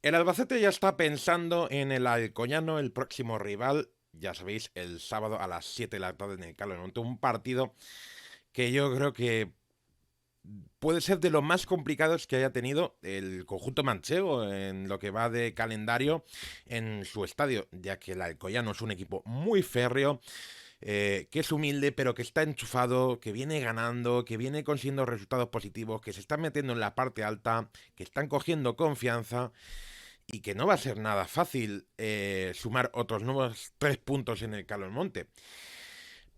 El Albacete ya está pensando en el Alcoyano, el próximo rival, ya sabéis, el sábado a las 7 de la tarde en el Carlos Monte. Un partido que yo creo que puede ser de los más complicados que haya tenido el conjunto manchego en lo que va de calendario en su estadio, ya que el Alcoyano es un equipo muy férreo, que es humilde, pero que está enchufado, que viene ganando, que viene consiguiendo resultados positivos, que se está metiendo en la parte alta, que están cogiendo confianza y que no va a ser nada fácil sumar otros nuevos 3 puntos en el Carlos Monte.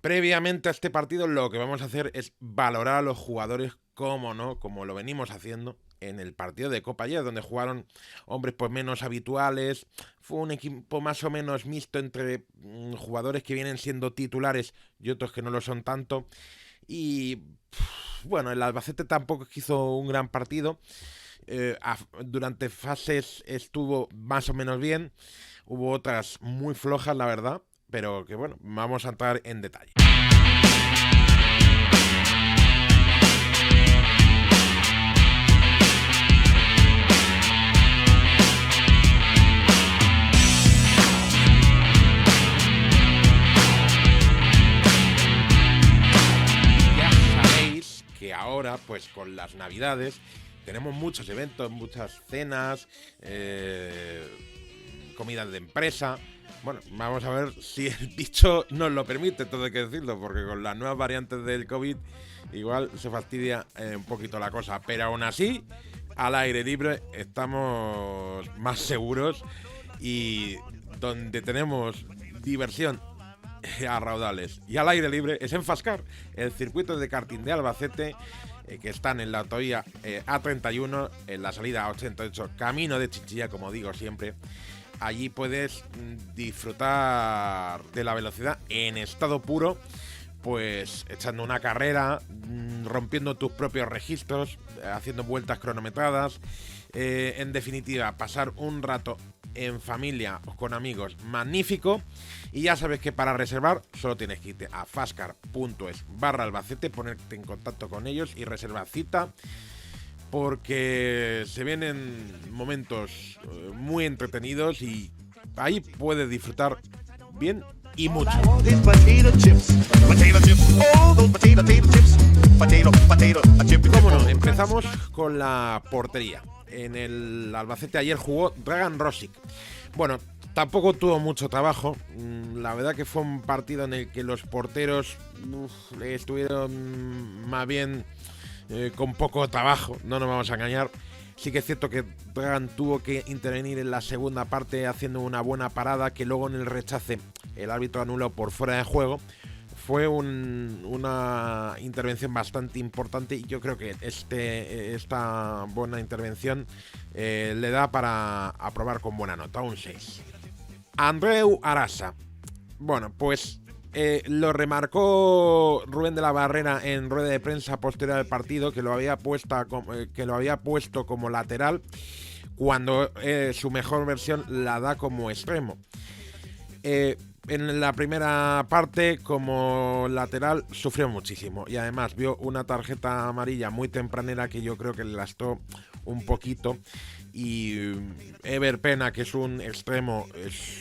Previamente a este partido lo que vamos a hacer es valorar a los jugadores, como no, como lo venimos haciendo en el partido de Copa ayer, donde jugaron hombres pues menos habituales. Fue un equipo más o menos mixto entre jugadores que vienen siendo titulares y otros que no lo son tanto. Y bueno, el Albacete tampoco hizo un gran partido. Durante fases estuvo más o menos bien. Hubo otras muy flojas, la verdad. Pero que bueno, vamos a entrar en detalle. Ya sabéis que ahora, pues con las navidades, tenemos muchos eventos, muchas cenas, comidas de empresa. Bueno, vamos a ver si el bicho nos lo permite, todo hay que decirlo, porque con las nuevas variantes del COVID igual se fastidia un poquito la cosa. Pero aún así, al aire libre estamos más seguros y donde tenemos diversión a raudales y al aire libre es en Fascar, el circuito de karting de Albacete, que están en la autovía A31, en la salida A88, camino de Chinchilla, como digo siempre. Allí puedes disfrutar de la velocidad en estado puro, pues echando una carrera, rompiendo tus propios registros, haciendo vueltas cronometradas. En definitiva, pasar un rato en familia o con amigos magnífico. Y ya sabes que para reservar solo tienes que irte a fascar.es/Albacete, ponerte en contacto con ellos y reservar cita, porque se vienen momentos muy entretenidos y ahí puedes disfrutar bien y mucho. Cómo no, empezamos con la portería. En el Albacete ayer jugó Dragan Rosic. Bueno, tampoco tuvo mucho trabajo. La verdad que fue un partido en el que los porteros estuvieron más bien con poco trabajo, no nos vamos a engañar. Sí que es cierto que Dragan tuvo que intervenir en la segunda parte haciendo una buena parada que luego en el rechace el árbitro anuló por fuera de juego. Fue una intervención bastante importante y yo creo que esta buena intervención le da para aprobar con buena nota, un 6. Andreu Arasa. Bueno, pues lo remarcó Rubén de la Barrera en rueda de prensa posterior al partido, que lo había puesto como lateral cuando su mejor versión la da como extremo. En la primera parte, como lateral, sufrió muchísimo y además vio una tarjeta amarilla muy tempranera que yo creo que le lastró un poquito. Y Ever Pena, que es un extremo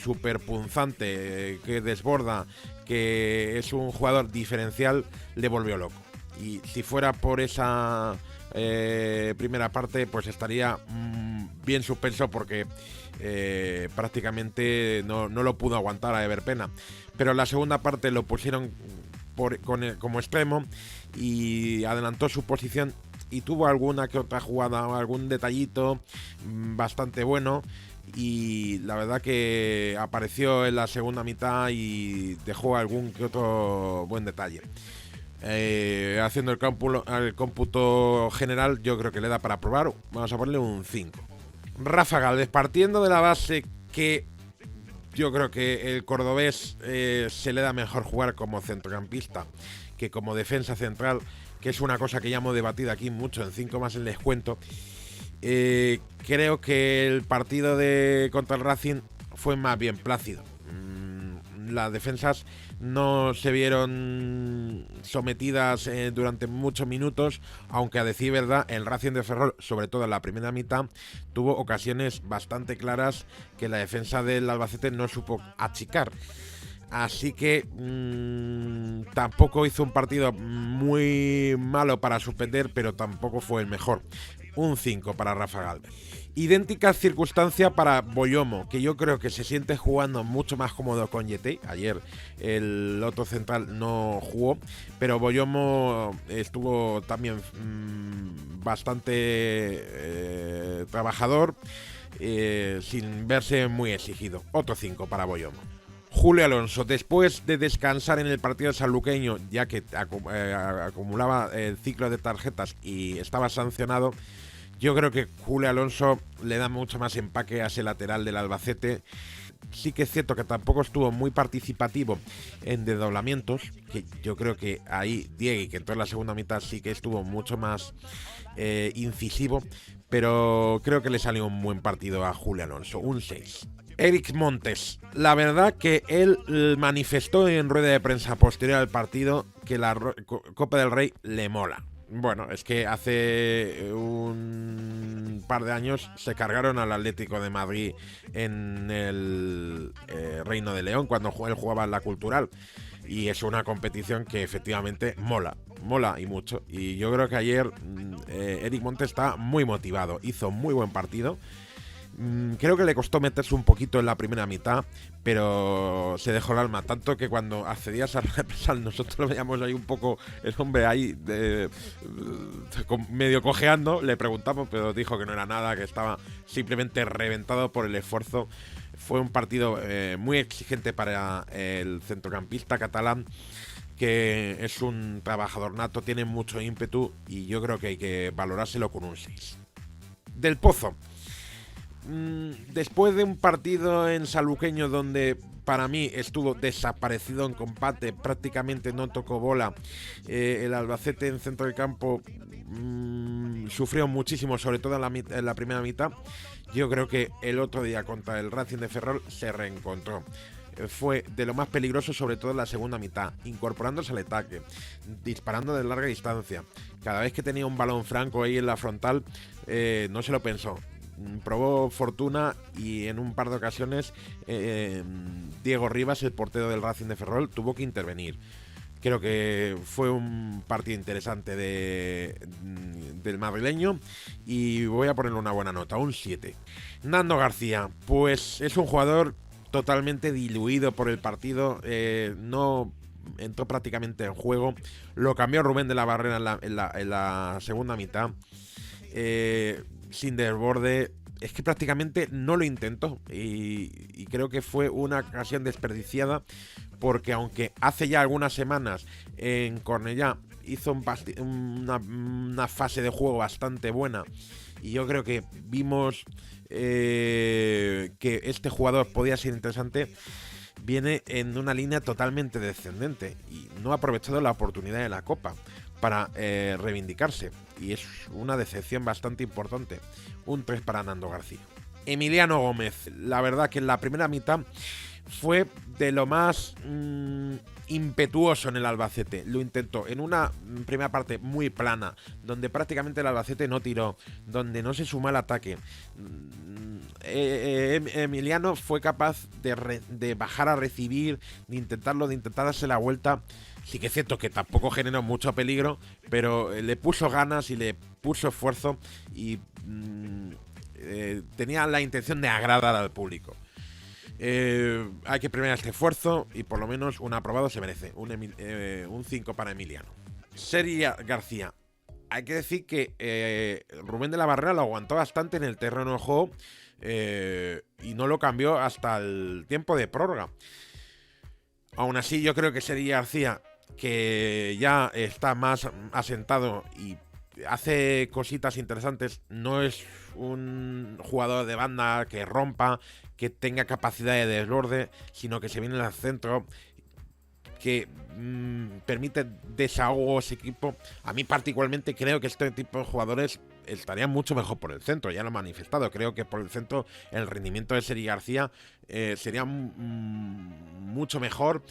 súper punzante, que desborda, que es un jugador diferencial, le volvió loco. Y si fuera por esa primera parte, pues estaría bien suspenso, porque prácticamente no lo pudo aguantar a Ever Pena. Pero en la segunda parte lo pusieron como extremo y adelantó su posición y tuvo alguna que otra jugada, algún detallito bastante bueno, y la verdad que apareció en la segunda mitad y dejó algún que otro buen detalle. Haciendo el cómputo general, yo creo que le da para probar. Vamos a ponerle un 5. Rafa Gálvez, partiendo de la base que yo creo que el cordobés se le da mejor jugar como centrocampista que como defensa central, que es una cosa que ya hemos debatido aquí mucho, en 5 más les cuento. Creo que el partido contra el Racing fue más bien plácido. las defensas no se vieron sometidas durante muchos minutos, aunque a decir verdad, el Racing de Ferrol, sobre todo en la primera mitad, tuvo ocasiones bastante claras que la defensa del Albacete no supo achicar. Así que tampoco hizo un partido muy malo para suspender, pero tampoco fue el mejor. Un 5 para Rafa Gálvez. Idéntica circunstancia para Boyomo, que yo creo que se siente jugando mucho más cómodo con Yetey. Ayer el otro central no jugó, pero Boyomo estuvo también bastante trabajador, sin verse muy exigido. Otro 5 para Boyomo. Julio Alonso, después de descansar en el partido sanluqueño, ya que acumulaba el ciclo de tarjetas y estaba sancionado, yo creo que Julio Alonso le da mucho más empaque a ese lateral del Albacete. Sí que es cierto que tampoco estuvo muy participativo en desdoblamientos, que yo creo que ahí Diego, que entró en la segunda mitad, sí que estuvo mucho más incisivo, pero creo que le salió un buen partido a Julio Alonso, un 6. Eric Montes, la verdad que él manifestó en rueda de prensa posterior al partido que la Copa del Rey le mola. Bueno, es que hace un par de años se cargaron al Atlético de Madrid en el Reino de León cuando él jugaba en la Cultural, y es una competición que efectivamente mola y mucho, y yo creo que ayer Eric Montes está muy motivado, hizo muy buen partido. Creo que le costó meterse un poquito en la primera mitad, pero se dejó el alma, tanto que cuando accedías a repesar nosotros lo veíamos ahí un poco, el hombre ahí medio cojeando, le preguntamos, pero dijo que no era nada, que estaba simplemente reventado por el esfuerzo. Fue un partido muy exigente para el centrocampista catalán, que es un trabajador nato, tiene mucho ímpetu y yo creo que hay que valorárselo con un 6. Del Pozo. Después de un partido en Sanluqueño donde para mí estuvo desaparecido en combate, prácticamente no tocó bola, el Albacete en centro del campo sufrió muchísimo, sobre todo en la primera mitad. Yo creo que el otro día contra el Racing de Ferrol se reencontró. Fue de lo más peligroso, sobre todo en la segunda mitad, incorporándose al ataque, disparando de larga distancia. Cada vez que tenía un balón franco ahí en la frontal, no se lo pensó. Probó fortuna y en un par de ocasiones Diego Rivas, el portero del Racing de Ferrol, tuvo que intervenir. Creo que fue un partido interesante del madrileño y voy a ponerle una buena nota, un 7. Nando García, pues es un jugador totalmente diluido por el partido, no entró prácticamente en juego, lo cambió Rubén de la Barrera en la segunda mitad, sin desborde, es que prácticamente no lo intentó y creo que fue una ocasión desperdiciada, porque aunque hace ya algunas semanas en Cornellá hizo una fase de juego bastante buena y yo creo que vimos que este jugador podía ser interesante, viene en una línea totalmente descendente y no ha aprovechado la oportunidad de la Copa para reivindicarse, y es una decepción bastante importante. Un 3 para Nando García. Emiliano Gómez, la verdad que en la primera mitad fue de lo más impetuoso en el Albacete. Lo intentó en una primera parte muy plana, donde prácticamente el Albacete no tiró, donde no se sumó al ataque. Emiliano fue capaz de bajar a recibir, de intentar darse la vuelta. Sí que es cierto que tampoco generó mucho peligro, pero le puso ganas y le puso esfuerzo y tenía la intención de agradar al público. Hay que premiar este esfuerzo y por lo menos un aprobado se merece. Un 5 para Emiliano. Sergi García. Hay que decir que Rubén de la Barrera lo aguantó bastante en el terreno de juego y no lo cambió hasta el tiempo de prórroga. Aún así, yo creo que Sergi García, que ya está más asentado y hace cositas interesantes, no es un jugador de banda que rompa, que tenga capacidad de desborde, sino que se viene al centro, que permite desahogo a ese equipo. A mí particularmente creo que este tipo de jugadores estaría mucho mejor por el centro, ya lo he manifestado. Creo que por el centro el rendimiento de Sergi García sería mucho mejor.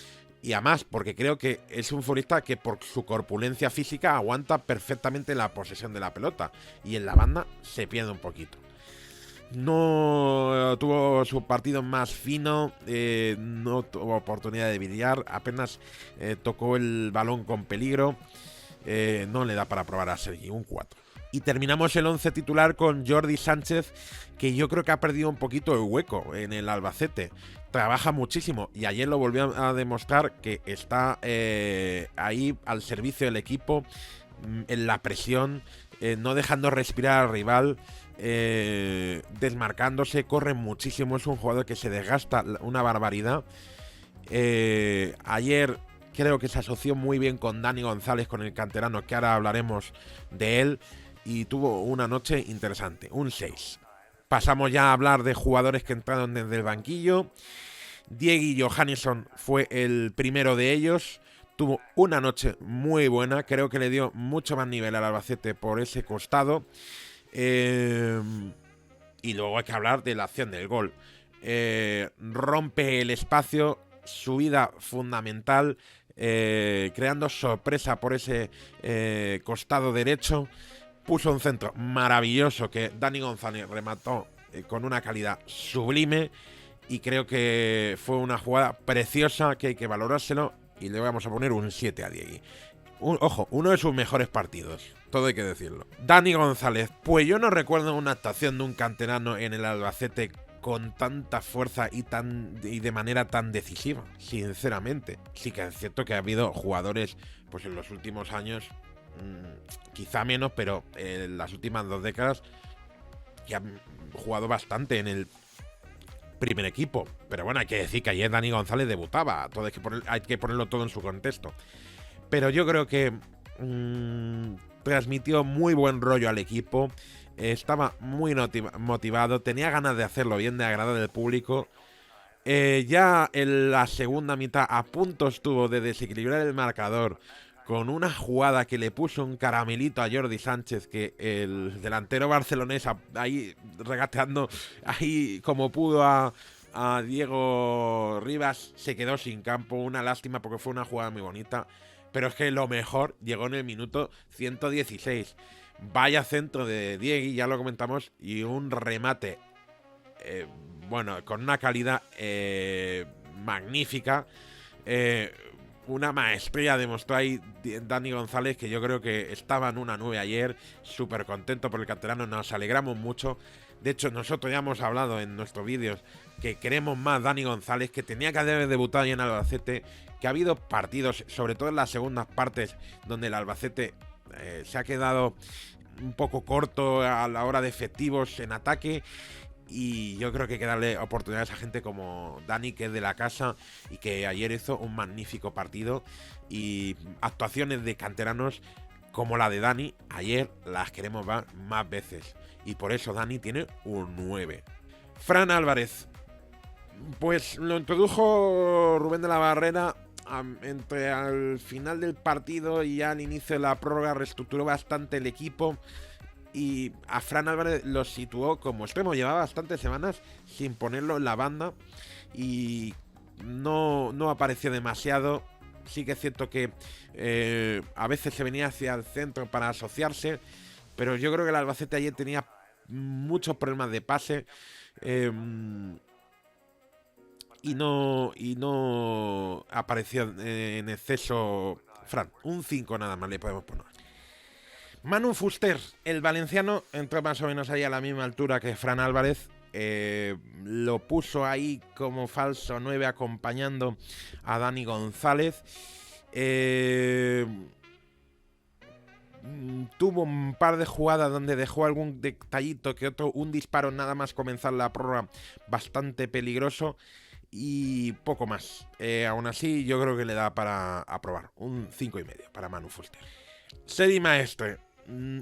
Y además, porque creo que es un futbolista que por su corpulencia física aguanta perfectamente la posesión de la pelota. Y en la banda se pierde un poquito. No tuvo su partido más fino, no tuvo oportunidad de brillar, apenas tocó el balón con peligro. No le da para probar a Sergi, un 4. Y terminamos el 11 titular con Jordi Sánchez, que yo creo que ha perdido un poquito el hueco en el Albacete. Trabaja muchísimo y ayer lo volvió a demostrar que está ahí al servicio del equipo, en la presión, no dejando respirar al rival, desmarcándose, corre muchísimo, es un jugador que se desgasta una barbaridad. Ayer creo que se asoció muy bien con Dani González, con el canterano, que ahora hablaremos de él, y tuvo una noche interesante, un 6. Pasamos ya a hablar de jugadores que entraron desde el banquillo. Diego Johannesson fue el primero de ellos. Tuvo una noche muy buena, creo que le dio mucho más nivel al Albacete por ese costado. Y luego hay que hablar de la acción del gol. Rompe el espacio, subida fundamental, creando sorpresa por ese costado derecho. Puso un centro maravilloso que Dani González remató con una calidad sublime. Y creo que fue una jugada preciosa que hay que valorárselo. Y le vamos a poner un 7 a Diegui. Ojo, uno de sus mejores partidos, todo hay que decirlo. Dani González, pues yo no recuerdo una actuación de un canterano en el Albacete con tanta fuerza y de manera tan decisiva, sinceramente. Sí que es cierto que ha habido jugadores, pues en los últimos años, quizá menos, pero en las últimas 2 décadas, que han jugado bastante en el primer equipo. Pero bueno, hay que decir que ayer Dani González debutaba, todo hay que ponerlo todo en su contexto. Pero yo creo que transmitió muy buen rollo al equipo. Estaba muy motivado. Tenía ganas de hacerlo bien, de agradar al público. Ya en la segunda mitad a punto estuvo de desequilibrar el marcador con una jugada que le puso un caramelito a Jordi Sánchez, que el delantero barcelonés ahí regateando ahí como pudo a Diego Rivas, se quedó sin campo. Una lástima porque fue una jugada muy bonita. Pero es que lo mejor llegó en el minuto 116. Vaya centro de Diegui, ya lo comentamos, y un remate, bueno, con una calidad magnífica. Una maestría demostró ahí Dani González, que yo creo que estaba en una nube ayer. Súper contento por el canterano, nos alegramos mucho. De hecho, nosotros ya hemos hablado en nuestros vídeos que queremos más Dani González, que tenía que haber debutado ya en Albacete, que ha habido partidos, sobre todo en las segundas partes, donde el Albacete se ha quedado un poco corto a la hora de efectivos en ataque. Y yo creo que hay que darle oportunidades a gente como Dani, que es de la casa y que ayer hizo un magnífico partido. Y actuaciones de canteranos como la de Dani, ayer las queremos ver más veces. Y por eso Dani tiene un 9. Fran Álvarez, pues lo introdujo Rubén de la Barrera entre al final del partido y ya al inicio de la prórroga. Reestructuró bastante el equipo y a Fran Álvarez lo situó como extremo. Llevaba bastantes semanas sin ponerlo en la banda y no apareció demasiado. Sí que es cierto que a veces se venía hacia el centro para asociarse, pero yo creo que el Albacete ayer tenía muchos problemas de pase. Y no apareció en exceso Fran. Un 5 nada más le podemos poner. Manu Fuster, el valenciano, entró más o menos ahí a la misma altura que Fran Álvarez. Lo puso ahí como falso 9 acompañando a Dani González. Tuvo un par de jugadas donde dejó algún detallito que otro, un disparo nada más comenzar la prórroga bastante peligroso. Y poco más. Aún así, yo creo que le da para aprobar. Un 5,5 para Manu Fuster. Sergi Maestre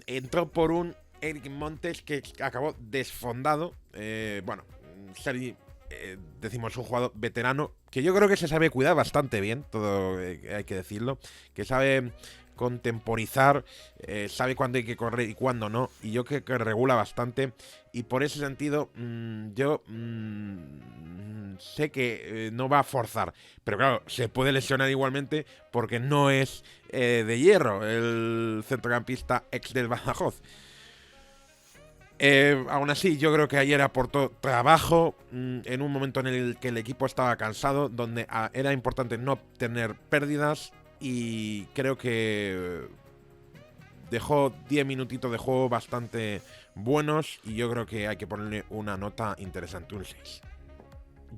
entró por un Eric Montes que acabó desfondado. Bueno, Sergi, decimos, un jugador veterano que yo creo que se sabe cuidar bastante bien, todo hay que decirlo. Que sabe contemporizar, sabe cuándo hay que correr y cuándo no, y yo creo que regula bastante, y por ese sentido yo sé que no va a forzar, pero claro, se puede lesionar igualmente porque no es de hierro el centrocampista ex del Badajoz. Aún así, yo creo que ayer aportó trabajo en un momento en el que el equipo estaba cansado, donde era importante no tener pérdidas, y creo que dejó 10 minutitos de juego bastante buenos, y yo creo que hay que ponerle una nota interesante, un 6.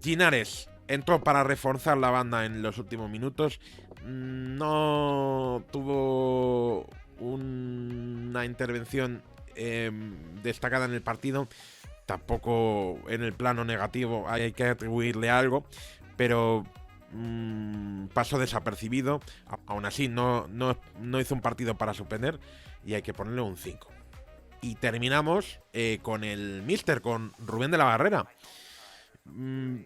Ginares entró para reforzar la banda en los últimos minutos, no tuvo una intervención destacada en el partido, tampoco en el plano negativo hay que atribuirle algo, pero pasó desapercibido. Aún así no hizo un partido para sorprender, y hay que ponerle un 5. Y terminamos con el míster, con Rubén de la Barrera.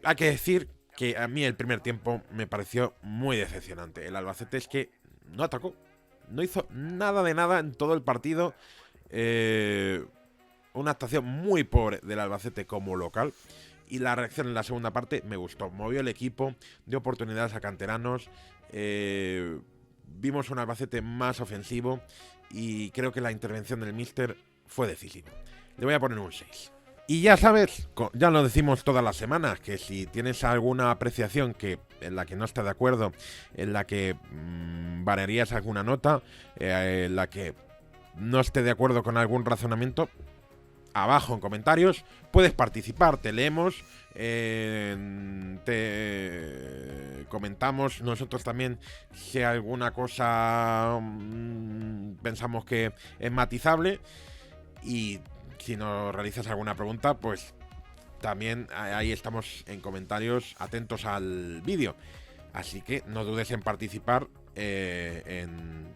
Hay que decir que a mí el primer tiempo me pareció muy decepcionante. El Albacete es que no atacó, no hizo nada de nada en todo el partido. Una actuación muy pobre del Albacete como local, y la reacción en la segunda parte me gustó. Movió el equipo, dio oportunidades a canteranos, vimos un Albacete más ofensivo, y creo que la intervención del míster fue decisiva. Le voy a poner un 6. Y ya sabes, ya lo decimos todas las semanas, que si tienes alguna apreciación en la que no estás de acuerdo, en la que variarías alguna nota, en la que no esté de acuerdo con algún razonamiento, abajo en comentarios puedes participar, te leemos, te comentamos nosotros también si alguna cosa pensamos que es matizable, y si nos realizas alguna pregunta, pues también ahí estamos en comentarios, atentos al vídeo, así que no dudes en participar en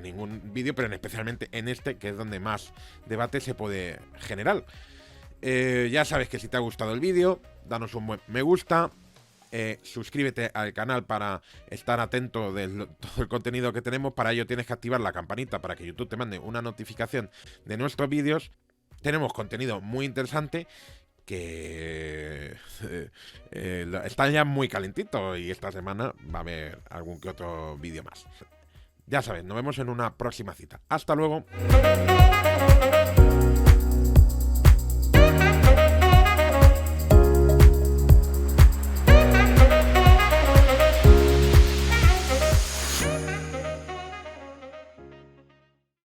ningún vídeo, pero especialmente en este, que es donde más debate se puede generar. Ya sabes que si te ha gustado el vídeo, danos un buen me gusta, suscríbete al canal para estar atento de todo el contenido que tenemos. Para ello tienes que activar la campanita para que YouTube te mande una notificación de nuestros vídeos. Tenemos contenido muy interesante que está ya muy calentito, y esta semana va a haber algún que otro vídeo más. Ya sabes, nos vemos en una próxima cita. ¡Hasta luego!